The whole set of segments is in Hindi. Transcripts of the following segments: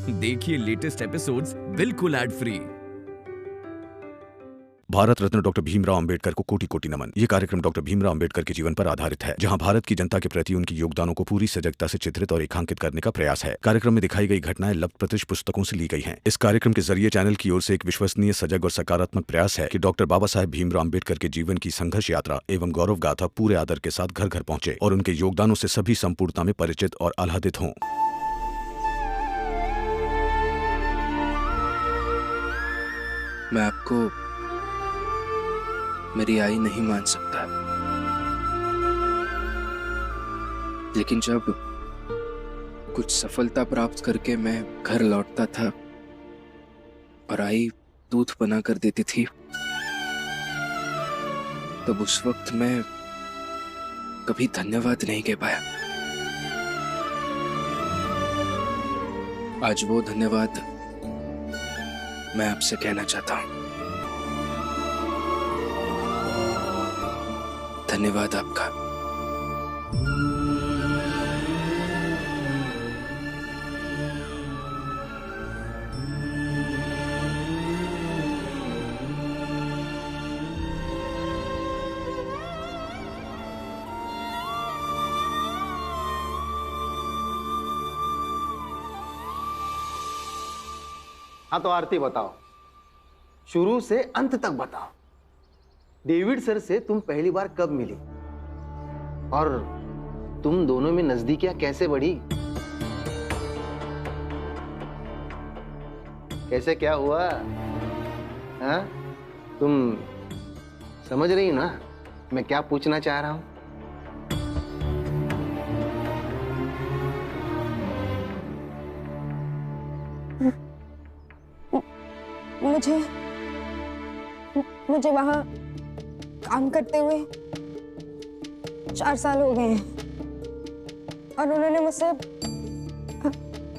देखिए लेटेस्ट एपिसोड्स बिल्कुल ad free. Bharat Ratna doctor Bhimrao Ambedkar को कोटि कोटि नमन। ये कार्यक्रम डॉक्टर भीमराव अंबेडकर के जीवन पर आधारित है, जहां भारत की जनता के प्रति उनके योगदानों को पूरी सजगता से चित्रित और रेखांकित करने का प्रयास है। कार्यक्रम में दिखाई गई घटनाएं लब्ध प्रतिष्ठ पुस्तकों से ली गई हैं। इस कार्यक्रम के जरिए चैनल की ओर से एक विश्वसनीय, सजग और सकारात्मक प्रयास है कि डॉक्टर बाबा साहेब भीमराव अंबेडकर के जीवन की संघर्ष यात्रा एवं गौरव गाथा पूरे आदर के साथ घर घर पहुंचे और उनके योगदानों से सभी संपूर्णता में परिचित और आह्लादित हों। मैं आपको मेरी आई नहीं मान सकता, लेकिन जब कुछ सफलता प्राप्त करके मैं घर लौटता था और आई दूध बना कर देती थी, तब उस वक्त मैं कभी धन्यवाद नहीं कह पाया। आज वो धन्यवाद मैं आपसे कहना चाहता हूं। धन्यवाद आपका। हाँ तो आरती बताओ, शुरू से अंत तक बताओ। डेविड सर से तुम पहली बार कब मिली और तुम दोनों में नजदीकियां कैसे बढ़ी? कैसे क्या हुआ? हाँ, तुम समझ रही हो ना मैं क्या पूछना चाह रहा हूं? मुझे वहां काम करते हुए 4 साल हो गए हैं और उन्होंने मुझसे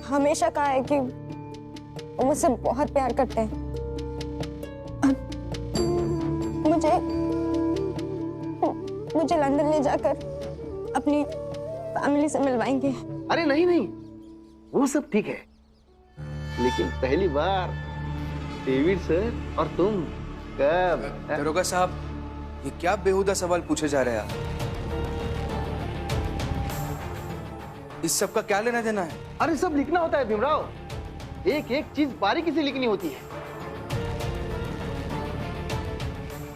हमेशा कहा है कि वो मुझसे बहुत प्यार करते हैं और मुझे लंदन ले जाकर अपनी फैमिली से मिलवाएंगे। अरे नहीं नहीं, वो सब ठीक है, लेकिन पहली बार डेविड सर और तुम कब? दरोगा साहब, ये क्या बेहुदा सवाल पूछे जा रहे हैं आप? इस सब का क्या लेना देना है? अरे सब लिखना होता है भीमराव, एक एक चीज बारीकी से लिखनी होती है।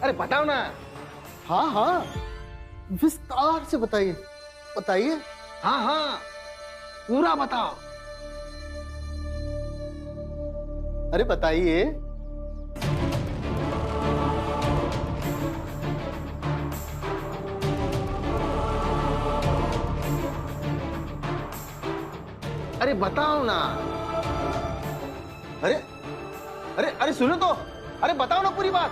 अरे बताओ ना। हाँ हाँ, विस्तार से बताइए बताइए। हाँ हाँ, पूरा बताओ। अरे बताइए। अरे बताओ ना। अरे अरे अरे सुनो तो, अरे बताओ ना पूरी बात।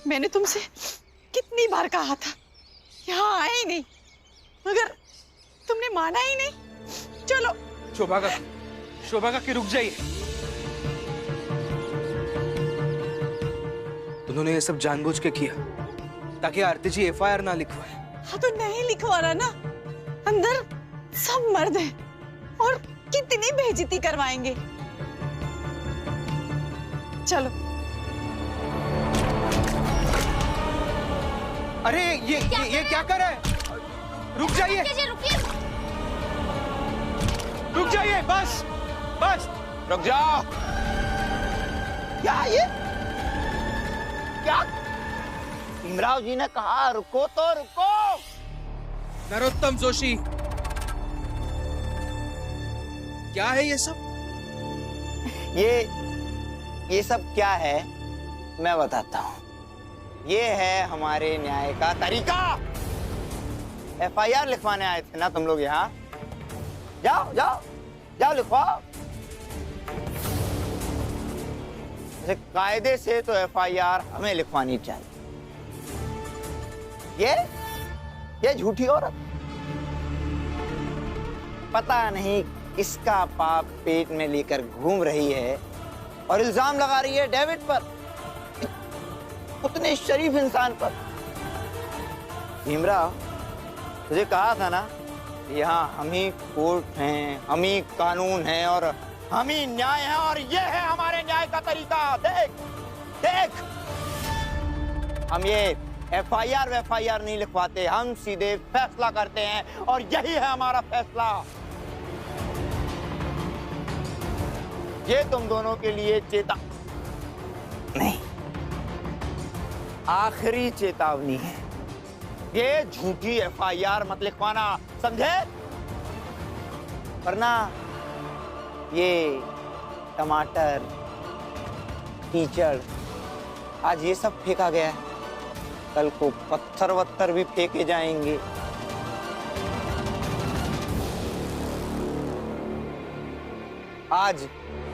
मैंने तुमसे कितनी बार कहा था यहाँ आए ही नहीं, मगर तुमने माना ही नहीं। चलो शोभा का रुक जाइए। उन्होंने ये सब जानबूझ के किया ताकि आरती जी एफआईआर ना लिखवाए। हाँ तो नहीं लिखवा रहा ना, अंदर सब मर्द हैं और कितनी बेइज्जती करवाएंगे। चलो। अरे ये क्या कर रहा है? रुक जाइए, रुक जाइए, बस रुक जाओ। क्या ये क्या? भीमराव जी ने कहा रुको तो रुको। नरोत्तम जोशी, क्या है ये सब? ये सब क्या है मैं बताता हूँ। ये है हमारे न्याय का तरीका। एफआईआर लिखवाने आए थे ना तुम लोग यहाँ? जाओ जाओ जाओ लिखवाओ। कायदे से तो एफआईआर हमें लिखवानी चाहिए। ये झूठी औरत पता नहीं किसका पाप पेट में लेकर घूम रही है और इल्जाम लगा रही है डेविड पर। उतने शरीफ इंसान पर। भीमराव, तुझे कहा था ना, यहाँ हम ही कोर्ट हैं, हम ही कानून हैं और हम ही न्याय हैं, और ये है हमारे न्याय का तरीका। देख देख, हम ये FIR नहीं लिखवाते, हम सीधे फैसला करते हैं और यही है हमारा फैसला। ये तुम दोनों के लिए नहीं, आखिरी चेतावनी है। ये झूठी FIR मत लिखवाना, समझे? वरना ये टमाटर, कीचड़, आज ये सब फेंका गया है, कल को पत्थर वत्थर भी फेंके जाएंगे। आज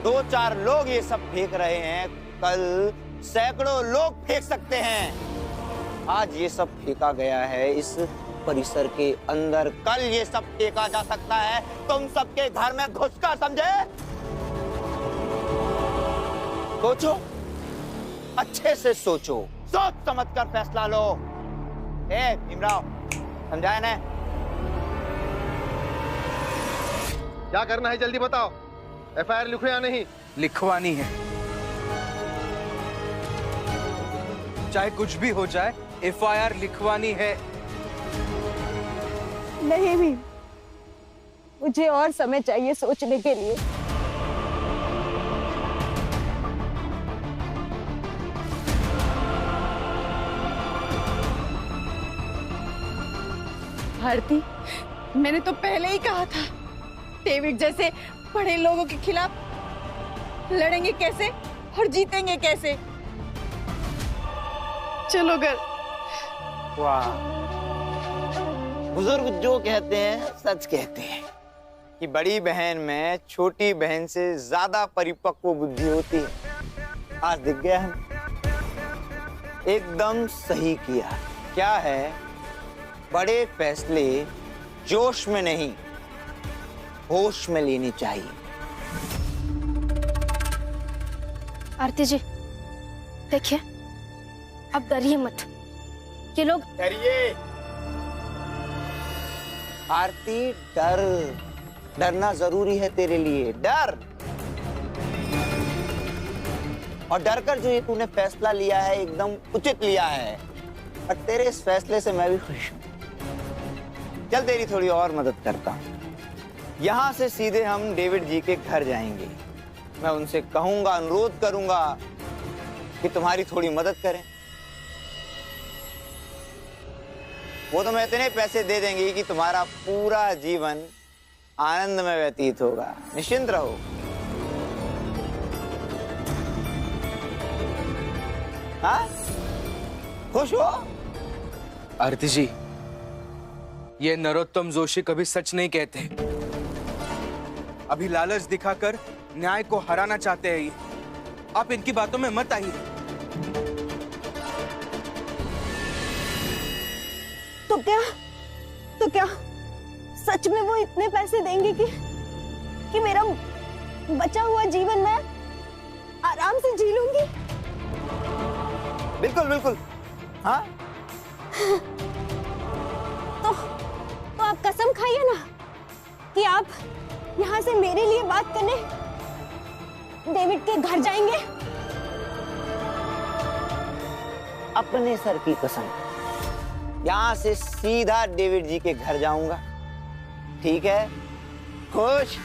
2-4 लोग ये सब फेंक रहे हैं, कल सैकड़ों लोग फेंक सकते हैं। आज ये सब फेंका गया है इस परिसर के अंदर, कल ये सब फेंका जा सकता है तुम सबके घर में घुसकर, समझे? सोचो, अच्छे से सोचो, सोच समझ कर फैसला लो। भीमराव, समझाया ना? क्या करना है जल्दी बताओ। FIR लिखो या नहीं? लिखवानी है, चाहे कुछ भी हो जाए, FIR लिखवानी है। नहीं भी, मुझे और समय चाहिए सोचने के लिए। भारती, मैंने तो पहले ही कहा था, डेविड जैसे बड़े लोगों के खिलाफ लड़ेंगे कैसे और जीतेंगे कैसे। चलो घर। वाह, बुजुर्ग जो कहते हैं सच कहते हैं कि बड़ी बहन में छोटी बहन से ज्यादा परिपक्व बुद्धि होती है। आज दिख गया, हम एकदम सही किया। क्या है, बड़े फैसले जोश में नहीं, होश में लेनी चाहिए। आरती जी, देखिए, अब डरिए मत, ये लोग। डरिए आरती, डरना जरूरी है तेरे लिए, डर। और डर कर जो ये तूने फैसला लिया है, एकदम उचित लिया है, और तेरे इस फैसले से मैं भी खुश हूं। चल, तेरी थोड़ी और मदद करता हूं। यहां से सीधे हम डेविड जी के घर जाएंगे। मैं उनसे कहूंगा, अनुरोध करूंगा कि तुम्हारी थोड़ी मदद करें। वो तो मैं इतने पैसे दे देंगी कि तुम्हारा पूरा जीवन आनंद में व्यतीत होगा। निश्चिंत रहो। हाँ, खुश हो? आरती जी, ये नरोत्तम जोशी कभी सच नहीं कहते। अभी लालच दिखाकर न्याय को हराना चाहते हैं ये। आप इनकी बातों में मत आइए। तो क्या सच में वो इतने पैसे देंगे कि मेरा बचा हुआ जीवन मैं आराम से जी लूंगी? बिल्कुल बिल्कुल, हाँ। तो आप कसम खाइए ना कि आप यहाँ से मेरे लिए बात करने डेविड के घर जाएंगे। अपने सर की कसम, यहाँ से सीधा डेविड जी के घर जाऊंगा। ठीक है? खुश?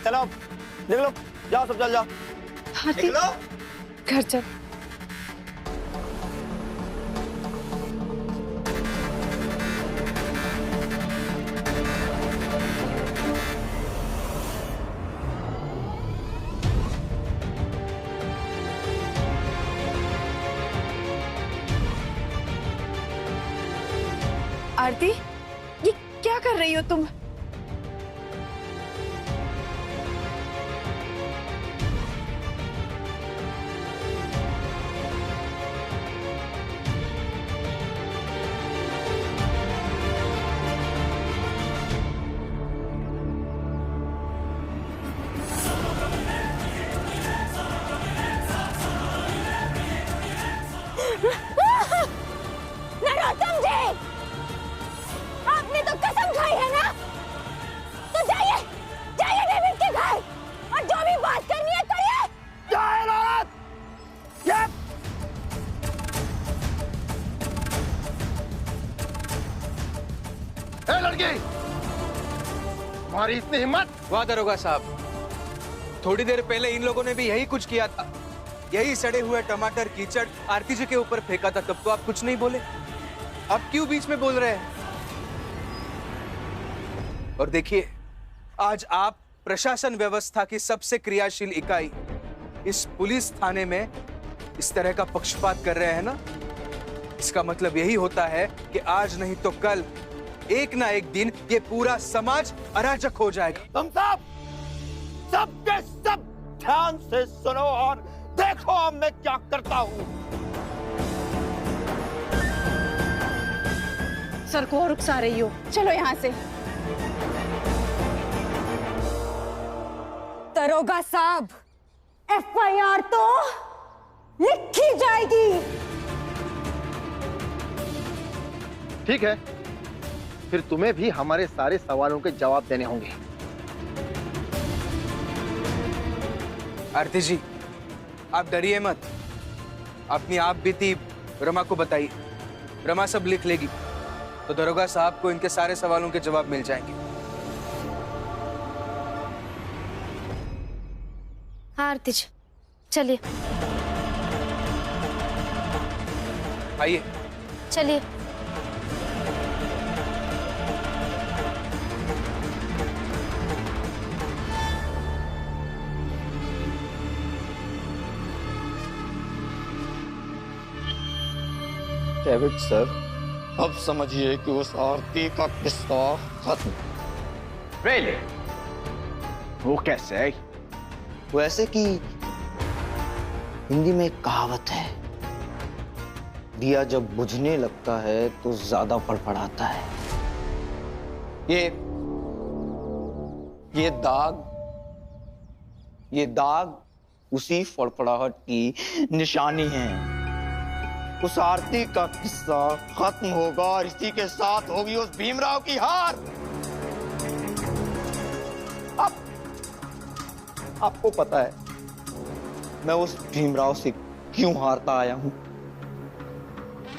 चलो निकलो, जाओ सब, चल जाओ। निकलो घर चल। आरती, ये क्या कर रही हो तुम? की? तुम्हारी इतनी हिम्मत? वाह दरोगा साहब, थोड़ी देर पहले इन लोगों ने भी यही कुछ किया था। यही सड़े हुए टमाटर कीचड़ आरती जी के ऊपर फेंका था, तब तो आप कुछ नहीं बोले। आप क्यों बीच में बोल रहे हैं? और देखिए, आज आप प्रशासन व्यवस्था की सबसे क्रियाशील इकाई इस पुलिस थाने में इस तरह का पक्षपात कर रहे हैं ना, इसका मतलब यही होता है कि आज नहीं तो कल एक ना एक दिन ये पूरा समाज अराजक हो जाएगा। तुम सब के सब ध्यान से सुनो और देखो अब मैं क्या करता हूं। सर को और उकसा रही हो, चलो यहाँ से। दरोगा साहब, एफआईआर तो लिखी जाएगी। ठीक है, फिर तुम्हें भी हमारे सारे सवालों के जवाब देने होंगे। आरती जी, आप डरिए मत। अपनी आप बीती रमा को बताइए, रमा सब लिख लेगी, तो दरोगा साहब को इनके सारे सवालों के जवाब मिल जाएंगे। हाँ आरती जी, चलिए आइए। चलिए। डेविड सर, अब समझिए कि उस आरती का किस्सा खत्म। Really? वो कैसे? वैसे कि हिंदी में एक कहावत है, दिया जब बुझने लगता है तो ज्यादा फड़फड़ाता है। ये दाग उसी फड़फड़ाहट की निशानी है। उस आरती का किस्सा खत्म होगा और इसी के साथ होगी उस भीमराव की हार। अब आपको पता है मैं उस भीमराव से क्यों हारता आया हूं?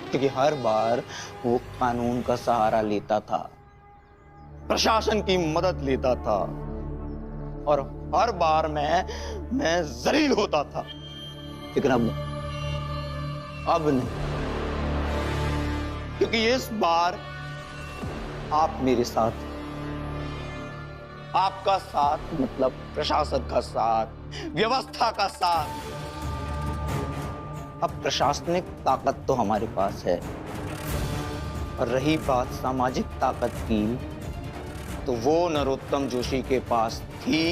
क्योंकि हर बार वो कानून का सहारा लेता था, प्रशासन की मदद लेता था, और हर बार मैं जलील होता था। लेकिन अब नहीं, क्योंकि इस बार आप मेरे साथ, आपका साथ मतलब प्रशासन का साथ, व्यवस्था का साथ। अब प्रशासनिक ताकत तो हमारे पास है, और रही बात सामाजिक ताकत की, तो वो नरोत्तम जोशी के पास थी,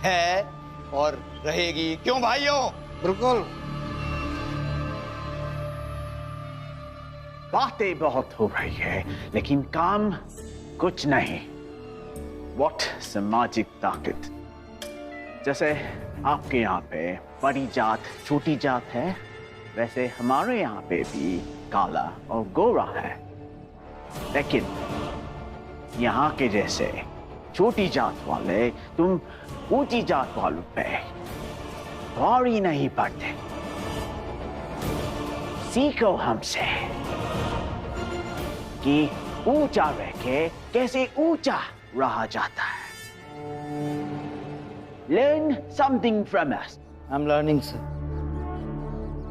है और रहेगी। क्यों भाइयों? बिल्कुल। बातें बहुत हो रही है, लेकिन काम कुछ नहीं। What सामाजिक ताकत? जैसे आपके यहाँ पे बड़ी जात छोटी जात है, वैसे हमारे यहाँ पे भी काला और गोरा है। लेकिन यहाँ के जैसे छोटी जात वाले तुम ऊंची जात वालों पे भारी नहीं पड़ते। सीखो हमसे कि ऊंचा रह के कैसे ऊंचा रहा जाता है। Learn something from us. I'm learning, sir.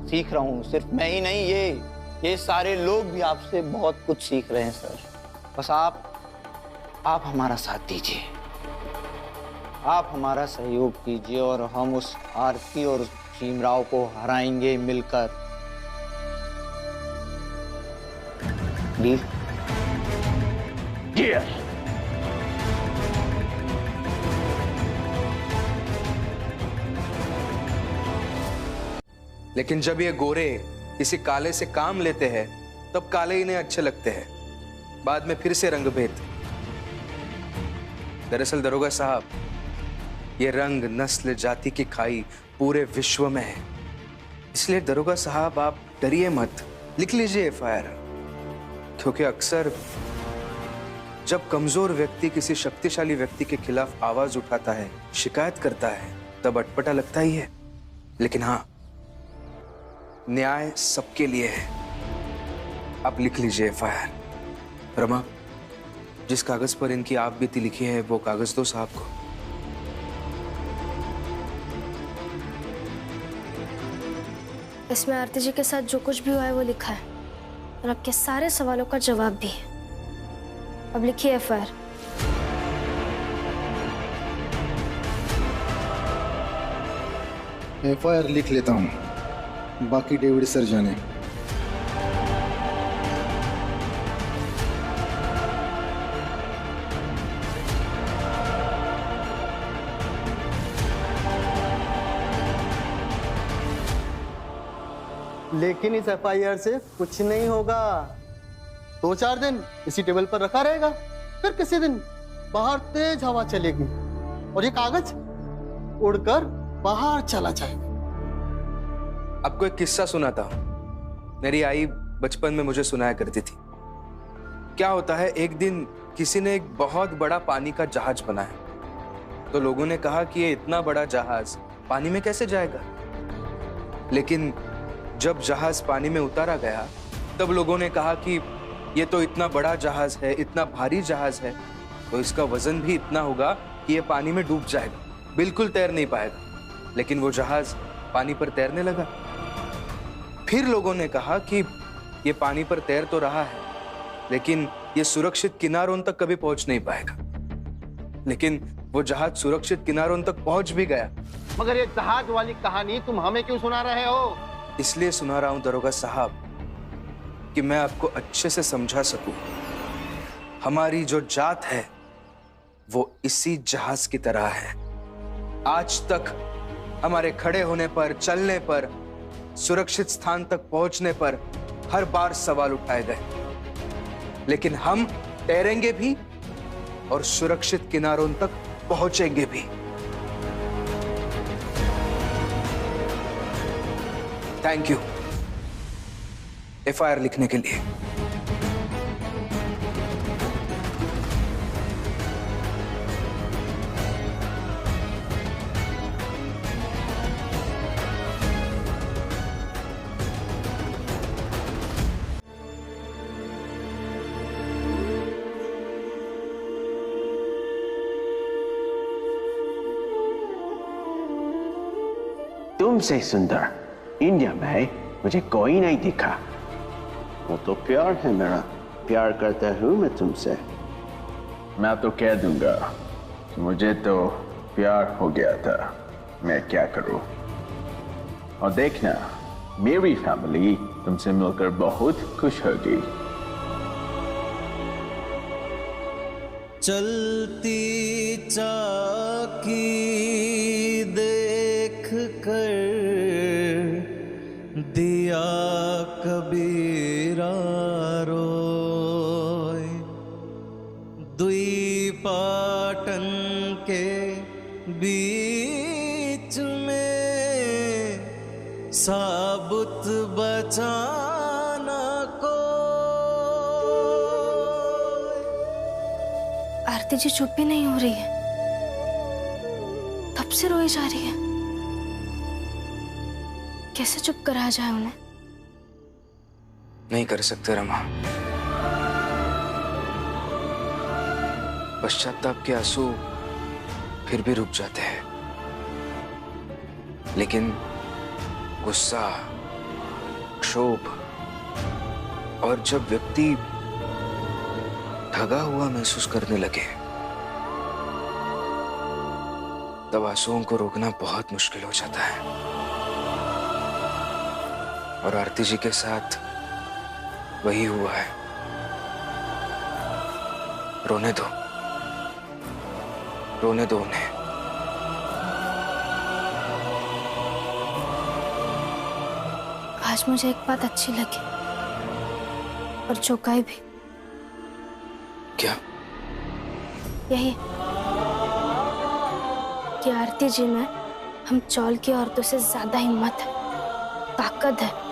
सीख रहा हूँ। सिर्फ मैं ही नहीं, ये सारे लोग भी आपसे बहुत कुछ सीख रहे हैं सर। बस आप हमारा साथ दीजिए, आप हमारा सहयोग कीजिए, और हम उस आरती और उस भीमराव को हराएंगे मिलकर। डील? Yes. लेकिन जब ये गोरे किसी काले से काम लेते हैं, तब काले इन्हें अच्छे लगते हैं, बाद में फिर से रंगभेद। दरअसल दरोगा साहब, ये रंग नस्ल जाति की खाई पूरे विश्व में है। इसलिए दरोगा साहब आप डरिए मत, लिख लीजिए एफआईआर। क्योंकि अक्सर जब कमजोर व्यक्ति किसी शक्तिशाली व्यक्ति के खिलाफ आवाज उठाता है, शिकायत करता है, तब अटपटा लगता ही है। लेकिन हाँ, न्याय सबके लिए है। आप लिख लीजिए एफआईआर। रमा, जिस कागज पर इनकी आप बीती लिखी है वो कागज दो साहब को। इसमें आरती जी के साथ जो कुछ भी हुआ है वो लिखा है और आपके सारे सवालों का जवाब भी है। अब लिखिए एफआईआर। एफआईआर लिख लेता हूँ, बाकी डेविड सर जाने। लेकिन इस एफआईआर से कुछ नहीं होगा। 2-4 दिन इसी टेबल पर रखा रहेगा, फिर किसी दिन बाहर तेज हवा चलेगी और ये कागज उड़कर बाहर चला जाएगा। आपको एक किस्सा सुनाता हूं। मेरी आई बचपन में मुझे सुनाया करती थी। क्या होता है, एक दिन किसी ने एक बहुत बड़ा पानी का जहाज बनाया, तो लोगों ने कहा कि ये इतना बड़ा जहाज पानी में कैसे जाएगा। लेकिन जब जहाज पानी में उतारा गया तब लोगों ने कहा कि ये तो इतना बड़ा जहाज है, इतना भारी जहाज है, तो इसका वजन भी इतना होगा कि ये पानी में डूब जाएगा, बिल्कुल तैर नहीं पाएगा। लेकिन वो जहाज पानी पर तैरने लगा। फिर लोगों ने कहा कि ये पानी पर तैर तो रहा है, लेकिन ये सुरक्षित किनारों तक कभी पहुंच नहीं पाएगा। लेकिन वो जहाज सुरक्षित किनारों तक पहुंच भी गया। मगर ये जहाज वाली कहानी तुम हमें क्यों सुना रहे हो? इसलिए सुना रहा हूं दरोगा साहब कि मैं आपको अच्छे से समझा सकूं। हमारी जो जात है वो इसी जहाज की तरह है। आज तक हमारे खड़े होने पर, चलने पर, सुरक्षित स्थान तक पहुंचने पर हर बार सवाल उठाए गए, लेकिन हम तैरेंगे भी और सुरक्षित किनारों तक पहुंचेंगे भी। थैंक यू एफआईआर लिखने के लिए। तुमसे सुंदर इंडिया में मुझे कोई नहीं दिखा। वो तो प्यार है मेरा, प्यार करता हूँ मैं तुमसे। मैं तो कह दूंगा मुझे तो प्यार हो गया था, मैं क्या करूँ। और देखना मेरी फैमिली तुमसे मिलकर बहुत खुश होगी। चलती चाकी देख कर दिया कबीरा रोय, दुई पाटन के बीच में साबुत बचाना को। आरती जी चुप भी नहीं हो रही है, तब से रोई जा रही है। कैसे चुप कराया जाए उन्हें? नहीं कर सकते रमा। पश्चाताप के आंसू फिर भी रुक जाते हैं, लेकिन गुस्सा, क्षोभ और जब व्यक्ति ठगा हुआ महसूस करने लगे तब आंसुओं को रोकना बहुत मुश्किल हो जाता है। और आरती जी के साथ वही हुआ है। रोने दो, रोने दो उन्हें। आज मुझे एक बात अच्छी लगी और चौंकाई भी। क्या? यही कि आरती जी में हम चौल की औरतों से ज्यादा हिम्मत है, ताकत है